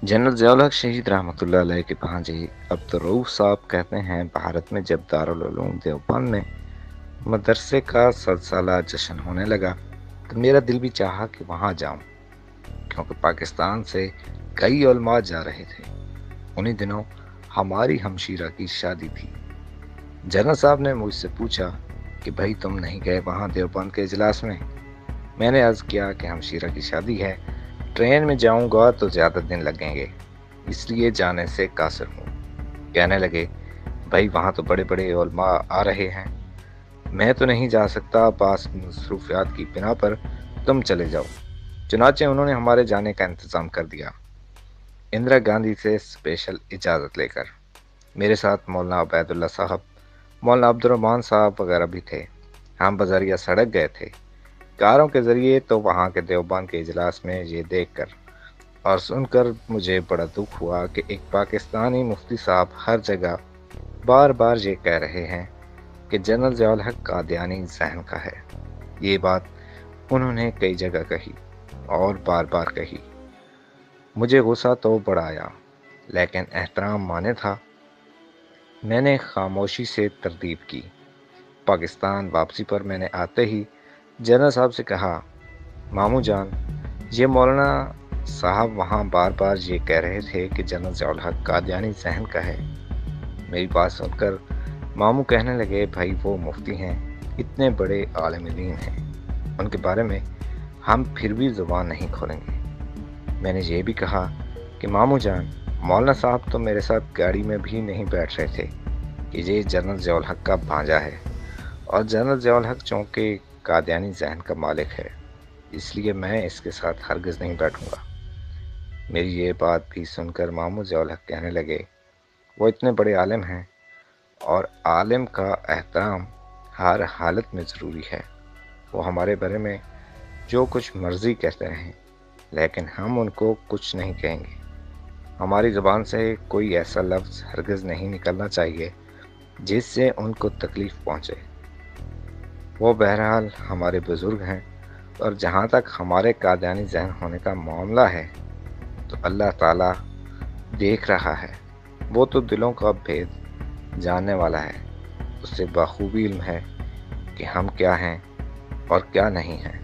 General Ziaul हक शहीद रहमतुल्लाह अलैह के भांजे अब्दुर्रऊफ साहब कहते हैं, भारत में जब दारुल उलूम देवबंद में मदरसे का सलसाला जश्न होने लगा तो मेरा दिल भी चाहा कि वहां जाऊं, क्योंकि पाकिस्तान से कई उलमा जा रहे थे। उन्हीं दिनों हमारी हमशीरा की शादी थी। जनरल साहब ने मुझसे पूछा कि भाई तुम नहीं गए वहां देवबंद के इजलास में? मैंने अर्ज किया कि हमशीरा की शादी है, ट्रेन में जाऊंगा तो ज्यादा दिन लगेंगे, इसलिए जाने से कासिर हूँ। कहने लगे, भाई वहां तो बड़े बड़े उलमा आ रहे हैं, मैं तो नहीं जा सकता, पास मसरूफियात की बिना पर तुम चले जाओ। चुनाचे उन्होंने हमारे जाने का इंतजाम कर दिया, इंदिरा गांधी से स्पेशल इजाज़त लेकर। मेरे साथ मौलाना उबैदुल्ला साहब, मौलाना अब्दुर्रहमान साहब वगैरह भी थे। हम बजरिया सड़क गए थे, कारों के जरिए, तो वहाँ के देवबंद के इजलास में ये देखकर और सुनकर मुझे बड़ा दुख हुआ कि एक पाकिस्तानी मुफ्ती साहब हर जगह बार बार ये कह रहे हैं कि जनरल ज़ियाउल हक कादियानी जहन का है। ये बात उन्होंने कई जगह कही और बार बार कही। मुझे गुस्सा तो बड़ा आया, लेकिन एहतराम माने था। मैंने खामोशी से तरदीद की। पाकिस्तान वापसी पर मैंने आते ही जनरल साहब से कहा, मामू जान, ये मौलाना साहब वहाँ बार बार ये कह रहे थे कि जनरल ज़ियाउल हक कादियानी जहन का है। मेरी बात सुनकर मामू कहने लगे, भाई वो मुफ्ती हैं, इतने बड़े आलिम दीन हैं, उनके बारे में हम फिर भी ज़ुबान नहीं खोलेंगे। मैंने ये भी कहा कि मामू जान, मौलाना साहब तो मेरे साथ गाड़ी में भी नहीं बैठ रहे थे कि ये जनरल ज़ियाउल हक का भांजा है, और जनरल ज़ियाउल हक चूँकि कादियानी जहन का मालिक है, इसलिए मैं इसके साथ हरगिज़ नहीं बैठूंगा। मेरी ये बात भी सुनकर मामू ज़ियाउल हक कहने लगे, वो इतने बड़े आलिम हैं और आलिम का एहतराम हर हालत में ज़रूरी है। वो हमारे बारे में जो कुछ मर्ज़ी कहते रहें, लेकिन हम उनको कुछ नहीं कहेंगे। हमारी ज़ुबान से कोई ऐसा लफ्ज़ हरगिज़ नहीं निकलना चाहिए जिससे उनको तकलीफ़ पहुँचे। वो बहरहाल हमारे बुज़ुर्ग हैं, और जहाँ तक हमारे कादियानी ज़हन होने का मामला है तो अल्लाह ताला देख रहा है। वो तो दिलों का भेद जानने वाला है, उससे बखूबी इल्म है कि हम क्या हैं और क्या नहीं हैं।